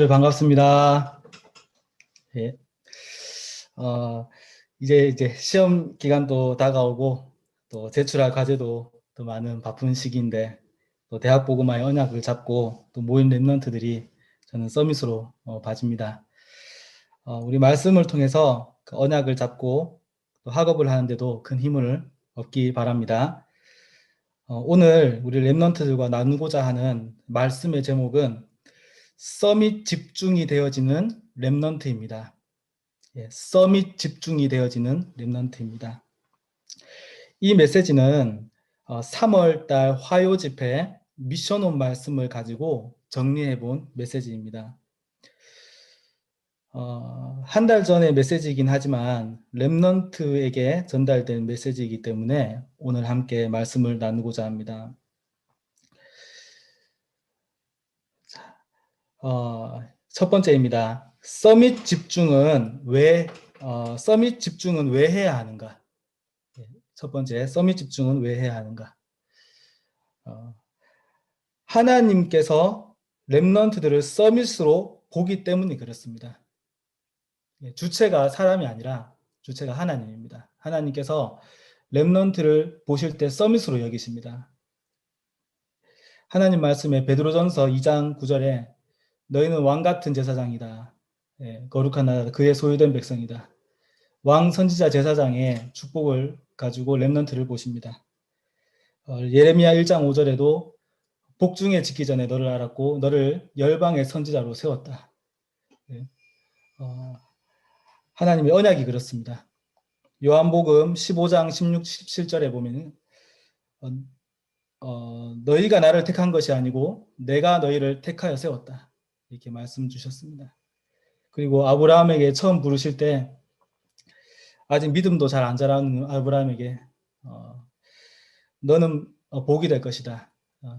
반갑습니다. 예. 어, 이제 시험 기간도 다가오고 또 제출할 과제도 또 많은 바쁜 시기인데 또 대학 보고마의 언약을 잡고 또 모인 랩런트들이 저는 서밋으로 봐집니다. 우리 말씀을 통해서 그 언약을 잡고 또 학업을 하는데도 큰 힘을 얻기 바랍니다. 오늘 우리 랩런트들과 나누고자 하는 말씀의 제목은 서밋 집중이 되어지는 랩런트입니다. 서밋 집중이 되어지는 랩런트입니다. 이 메시지는 3월 달 화요 집회 미션온 말씀을 가지고 정리해 본 메시지입니다. 한 달 전의 메시지이긴 하지만 랩런트에게 전달된 메시지이기 때문에 오늘 함께 말씀을 나누고자 합니다. 첫 번째입니다. 서밋 집중은 왜 해야 하는가? 첫 번째, 서밋 집중은 왜 해야 하는가? 하나님께서 랩런트들을 서밋으로 보기 때문이 그렇습니다. 주체가 사람이 아니라 주체가 하나님입니다. 하나님께서 랩런트를 보실 때 서밋으로 여기십니다. 하나님 말씀에 베드로전서 2장 9절에 너희는 왕같은 제사장이다. 거룩한 나라 그의 소유된 백성이다. 왕 선지자 제사장의 축복을 가지고 랩런트를 보십니다. 예레미야 1장 5절에도 복중에 짓기 전에 너를 알았고 너를 열방의 선지자로 세웠다. 하나님의 언약이 그렇습니다. 요한복음 15장 16, 17절에 보면 너희가 나를 택한 것이 아니고 내가 너희를 택하여 세웠다. 이렇게 말씀 주셨습니다. 그리고 아브라함에게 처음 부르실 때 아직 믿음도 잘 안 자라는 아브라함에게 너는 복이 될 것이다.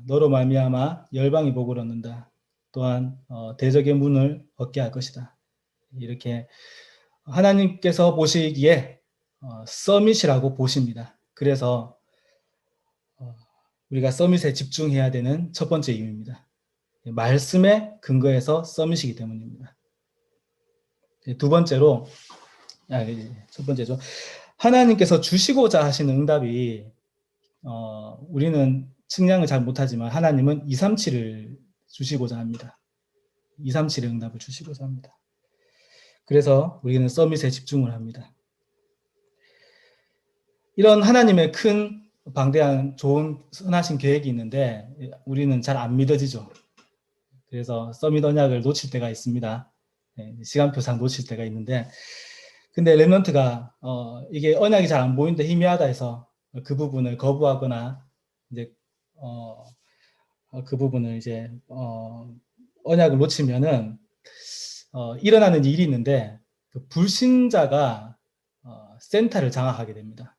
너로 말미암아 열방이 복을 얻는다. 또한 대적의 문을 얻게 할 것이다. 이렇게 하나님께서 보시기에 서밋이라고 보십니다. 그래서 우리가 서밋에 집중해야 되는 첫 번째 이유입니다. 말씀에 근거해서 서밋이기 때문입니다. 두 번째로, 첫 번째죠. 하나님께서 주시고자 하시는 응답이 우리는 측량을 잘 못하지만 하나님은 237을 주시고자 합니다. 237의 응답을 주시고자 합니다. 그래서 우리는 서밋에 집중을 합니다. 이런 하나님의 큰 방대한 좋은 선하신 계획이 있는데 우리는 잘 안 믿어지죠. 그래서 서밋 언약을 놓칠 때가 있습니다. 시간표상 놓칠 때가 있는데 근데 랩런트가 이게 언약이 잘 안 보이는데 희미하다 해서 그 부분을 거부하거나 이제 그 부분을 이제 언약을 놓치면은 일어나는 일이 있는데 그 불신자가 센터를 장악하게 됩니다.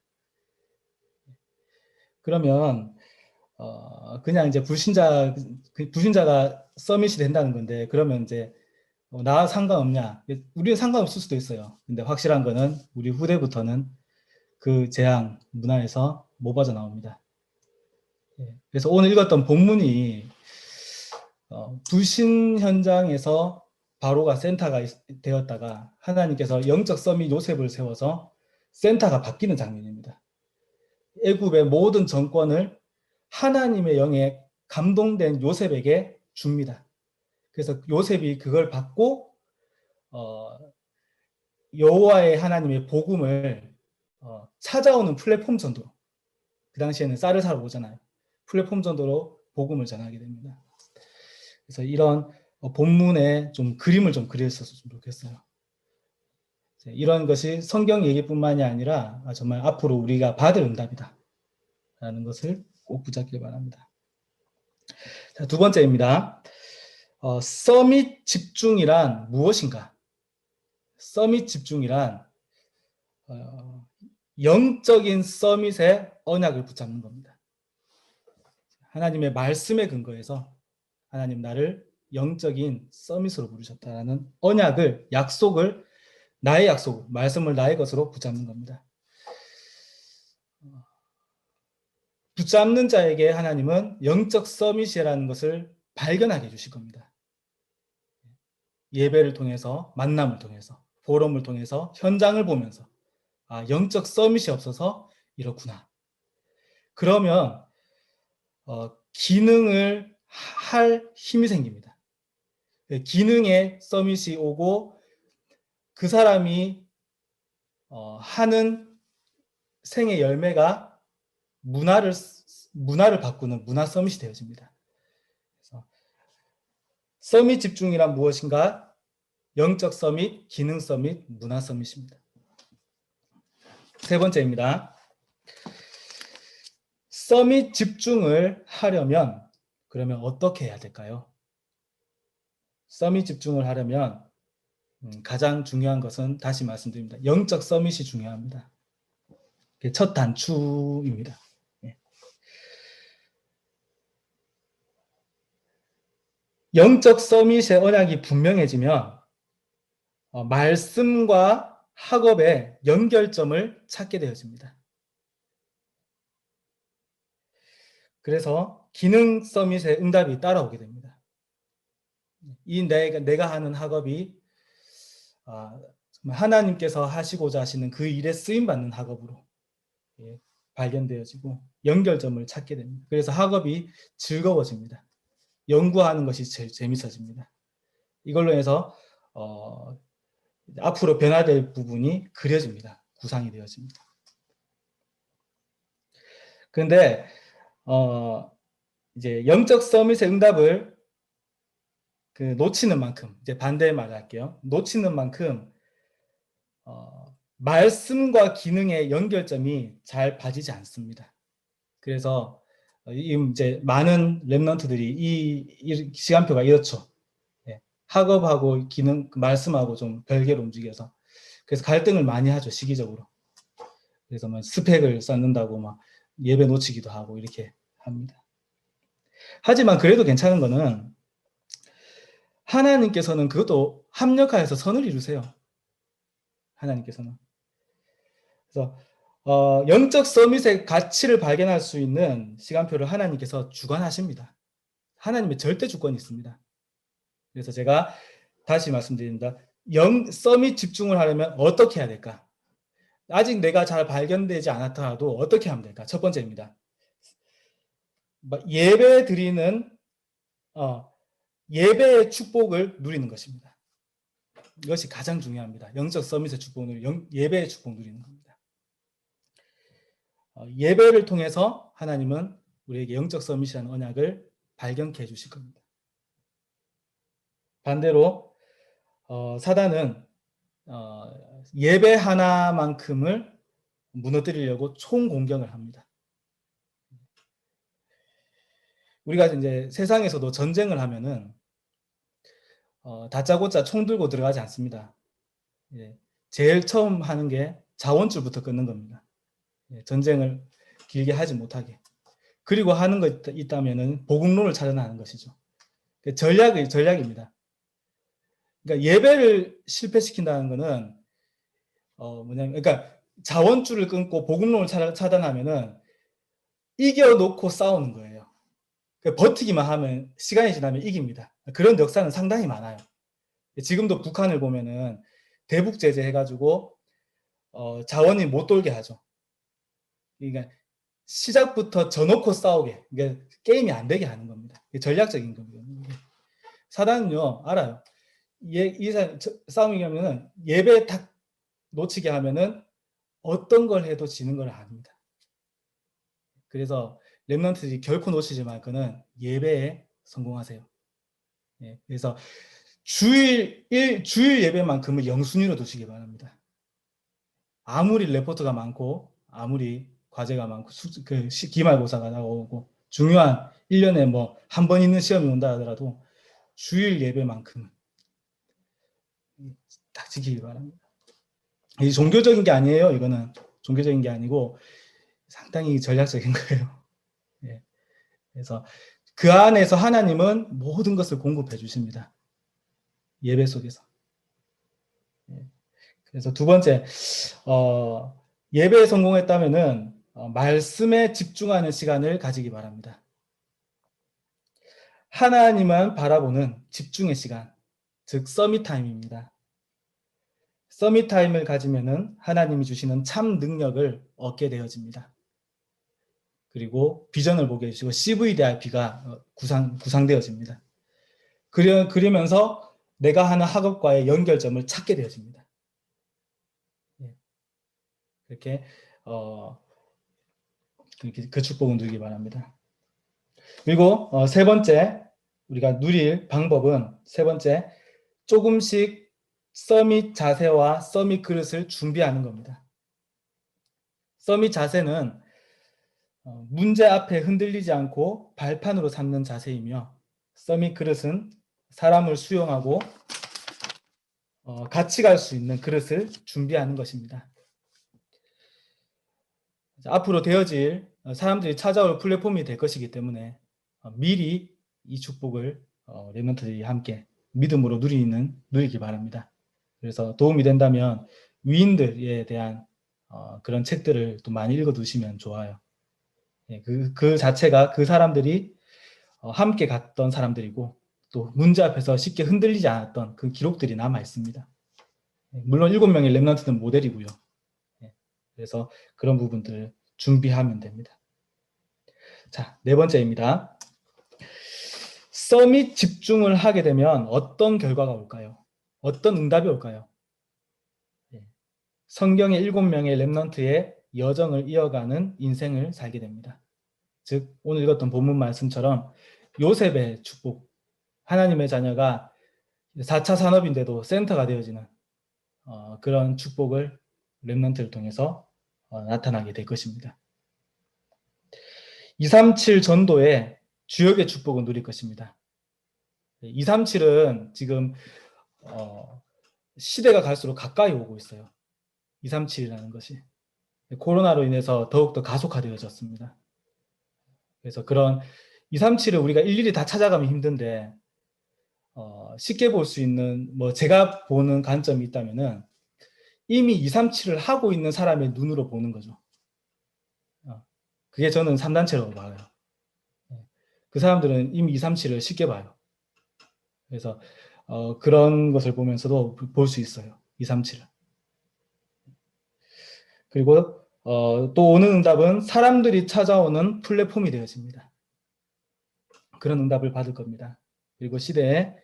그러면 그냥 이제 불신자가 서밋이 된다는 건데 그러면 이제 나 상관없냐? 우리는 상관없을 수도 있어요. 근데 확실한 거는 우리 후대부터는 그 재앙 문화에서 못 빠져나옵니다. 그래서 오늘 읽었던 본문이 불신 현장에서 바로가 센터가 되었다가 하나님께서 영적 서밋 요셉을 세워서 센터가 바뀌는 장면입니다. 애굽의 모든 정권을 하나님의 영에 감동된 요셉에게 줍니다. 그래서 요셉이 그걸 받고 여호와의 하나님의 복음을 찾아오는 플랫폼 전도로 그 당시에는 쌀을 사러 오잖아요. 플랫폼 전도로 복음을 전하게 됩니다. 그래서 이런 본문에 좀 그림을 좀 그렸었으면 좋겠어요. 이런 것이 성경 얘기뿐만이 아니라 정말 앞으로 우리가 받을 응답이다 라는 것을 꼭 붙잡길 바랍니다. 자, 두 번째입니다. 서밋 집중이란 무엇인가? 서밋 집중이란 영적인 서밋의 언약을 붙잡는 겁니다. 하나님의 말씀에 근거해서 하나님 나를 영적인 서밋으로 부르셨다라는 언약을 약속을 나의 약속, 말씀을 나의 것으로 붙잡는 겁니다. 붙잡는 자에게 하나님은 영적 서밋이라는 것을 발견하게 해주실 겁니다. 예배를 통해서, 만남을 통해서, 포럼을 통해서, 현장을 보면서 영적 서밋이 없어서 이렇구나. 그러면 기능을 할 힘이 생깁니다. 기능의 서밋이 오고 그 사람이 하는 생의 열매가 문화를 바꾸는 문화 서밋이 되어집니다. 그래서 서밋 집중이란 무엇인가? 영적 서밋, 기능 서밋, 문화 서밋입니다. 세 번째입니다. 서밋 집중을 하려면 그러면 어떻게 해야 될까요? 서밋 집중을 하려면 가장 중요한 것은 다시 말씀드립니다. 영적 서밋이 중요합니다. 첫 단추입니다. 영적 서밋의 언약이 분명해지면 말씀과 학업의 연결점을 찾게 되어집니다. 그래서 기능 서밋의 응답이 따라오게 됩니다. 이 내가 하는 학업이 하나님께서 하시고자 하시는 그 일에 쓰임받는 학업으로 발견되어지고 연결점을 찾게 됩니다. 그래서 학업이 즐거워집니다. 연구하는 것이 제일 재밌어집니다. 이걸로 해서 앞으로 변화될 부분이 그려집니다. 구상이 되어집니다. 그런데 이제 영적 서밋의 응답을 놓치는 만큼, 이제 반대의 말을 할게요. 놓치는 만큼 말씀과 기능의 연결점이 잘 봐지지 않습니다. 그래서 이제 많은 랩런트들이 이 시간표가 이렇죠. 학업하고 기능, 말씀하고 좀 별개로 움직여서 그래서 갈등을 많이 하죠, 시기적으로. 그래서 뭐 스펙을 쌓는다고 막 예배 놓치기도 하고 이렇게 합니다. 하지만 그래도 괜찮은 거는 하나님께서는 그것도 합력하여서 선을 이루세요. 하나님께서는. 그래서 영적 서밋의 가치를 발견할 수 있는 시간표를 하나님께서 주관하십니다. 하나님의 절대 주권이 있습니다. 그래서 제가 다시 말씀드립니다. 서밋 집중을 하려면 어떻게 해야 될까? 아직 내가 잘 발견되지 않았더라도 어떻게 하면 될까? 첫 번째입니다. 예배 드리는 예배의 축복을 누리는 것입니다. 이것이 가장 중요합니다. 영적 서밋의 축복을 예배의 축복 누리는 겁니다. 예배를 통해서 하나님은 우리에게 영적 서밋이라는 언약을 발견케 해주실 겁니다. 반대로 사단은 예배 하나만큼을 무너뜨리려고 총공격을 합니다. 우리가 이제 세상에서도 전쟁을 하면은 다짜고짜 총 들고 들어가지 않습니다. 제일 처음 하는 게 자원줄부터 끊는 겁니다. 전쟁을 길게 하지 못하게. 그리고 하는 거 있다면은 보급로를 차단하는 것이죠. 전략입니다. 그러니까 예배를 실패시킨다는 것은 뭐냐면, 그러니까 자원줄을 끊고 보급로를 차단하면은 이겨놓고 싸우는 거예요. 버티기만 하면 시간이 지나면 이깁니다. 그런 역사는 상당히 많아요. 지금도 북한을 보면은 대북 제재 해가지고 자원이 못 돌게 하죠. 그러니까 시작부터 져놓고 싸우게, 그러니까 게임이 안 되게 하는 겁니다. 전략적인 겁니다. 사단은요 알아요. 이 싸움이 하면은 예배 딱 놓치게 하면은 어떤 걸 해도 지는 걸 압니다. 그래서 렘넌트들이 결코 놓치지 말 거는 예배에 성공하세요. 그래서 주일 예배만큼은 영순위로 두시기 바랍니다. 아무리 레포트가 많고 아무리 과제가 많고 기말고사가 나오고 중요한 1년에 뭐 한 번 있는 시험이 온다 하더라도 주일 예배만큼은 딱 지키기 바랍니다. 이 종교적인 게 아니에요. 이거는 종교적인 게 아니고 상당히 전략적인 거예요. 그래서 그 안에서 하나님은 모든 것을 공급해 주십니다. 예배 속에서. 그래서 두 번째, 예배에 성공했다면은 말씀에 집중하는 시간을 가지기 바랍니다. 하나님만 바라보는 집중의 시간. 즉 서밋 타임입니다. 서밋 타임을 가지면은 하나님이 주시는 참 능력을 얻게 되어집니다. 그리고 비전을 보게 해주시고 CVDIP가 구상되어집니다. 그러면서 내가 하는 학업과의 연결점을 찾게 되어집니다. 이렇게 그 축복을 누리기 바랍니다. 그리고 세 번째 우리가 누릴 방법은 세 번째 조금씩 서밋 자세와 서밋 그릇을 준비하는 겁니다. 서밋 자세는 문제 앞에 흔들리지 않고 발판으로 삼는 자세이며 서밋 그릇은 사람을 수용하고 같이 갈 수 있는 그릇을 준비하는 것입니다. 앞으로 되어질 사람들이 찾아올 플랫폼이 될 것이기 때문에 미리 이 축복을 렘넌트들이 함께 믿음으로 누리기 바랍니다. 그래서 도움이 된다면 위인들에 대한 그런 책들을 또 많이 읽어두시면 좋아요. 그 자체가 그 사람들이 함께 갔던 사람들이고 또 문제 앞에서 쉽게 흔들리지 않았던 그 기록들이 남아 있습니다. 물론 7명의 렘넌트는 모델이고요. 그래서 그런 부분들을 준비하면 됩니다. 자, 네 번째입니다. 서밋 집중을 하게 되면 어떤 결과가 올까요? 어떤 응답이 올까요? 성경의 7명의 렘넌트의 여정을 이어가는 인생을 살게 됩니다. 즉 오늘 읽었던 본문 말씀처럼 요셉의 축복, 하나님의 자녀가 4차 산업인데도 센터가 되어지는 그런 축복을 렘넌트를 통해서 나타나게 될 것입니다. 237 전도의 주역의 축복을 누릴 것입니다. 237은 지금 시대가 갈수록 가까이 오고 있어요. 237이라는 것이 코로나로 인해서 더욱더 가속화되어졌습니다. 그래서 그런 237을 우리가 일일이 다 찾아가면 힘든데 쉽게 볼 수 있는 제가 보는 관점이 있다면은 이미 237을 하고 있는 사람의 눈으로 보는 거죠. 그게 저는 3단체라고 봐요. 그 사람들은 이미 237을 쉽게 봐요. 그래서 그런 것을 보면서도 볼 수 있어요. 237을. 그리고 또 오는 응답은 사람들이 찾아오는 플랫폼이 되어집니다. 그런 응답을 받을 겁니다. 그리고 시대에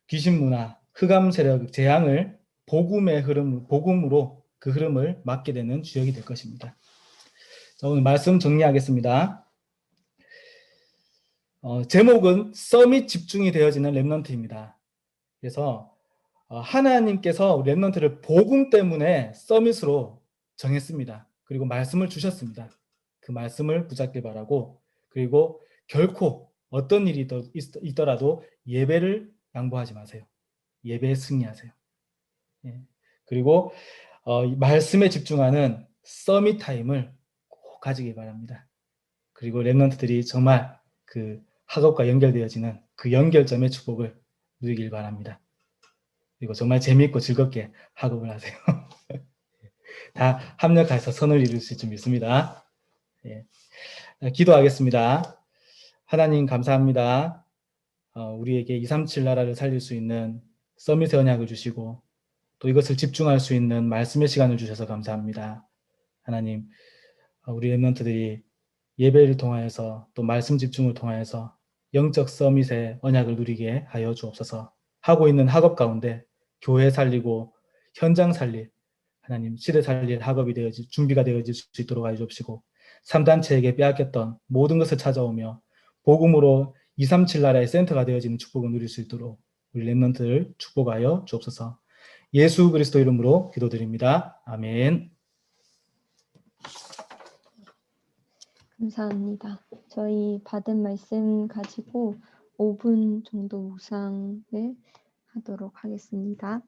귀신 문화, 흑암 세력, 재앙을 복음으로 그 흐름을 막게 되는 주역이 될 것입니다. 자, 오늘 말씀 정리하겠습니다. 제목은 서밋 집중이 되어지는 렘넌트입니다. 그래서 하나님께서 렘넌트를 복음 때문에 서밋으로 정했습니다. 그리고 말씀을 주셨습니다. 그 말씀을 붙잡길 바라고 그리고 결코 어떤 일이 있더라도 예배를 양보하지 마세요. 예배에 승리하세요. 그리고 말씀에 집중하는 서밋 타임을 꼭 가지길 바랍니다. 그리고 렘넌트들이 정말 그 학업과 연결되어지는 그 연결점의 축복을 누리길 바랍니다. 그리고 정말 재미있고 즐겁게 학업을 하세요. 다 합력해서 선을 이룰 수 있을 줄 믿습니다. 기도하겠습니다. 하나님 감사합니다. 우리에게 237 나라를 살릴 수 있는 서밋의 언약을 주시고 또 이것을 집중할 수 있는 말씀의 시간을 주셔서 감사합니다. 하나님, 우리 렘넌트들이 예배를 통하여서 또 말씀 집중을 통하여서 영적 서밋의 언약을 누리게 하여 주옵소서. 하고 있는 학업 가운데 교회 살리고 현장 살릴 하나님 시대 살릴 학업이 준비가 되어질 수 있도록 하여 주옵시고 3단체에게 빼앗겼던 모든 것을 찾아오며 복음으로 237 나라의 센터가 되어지는 축복을 누릴 수 있도록 우리 렘넌트를 축복하여 주옵소서. 예수 그리스도 이름으로 기도드립니다. 아멘. 감사합니다. 저희 받은 말씀 가지고 5분 정도 묵상을 하도록 하겠습니다.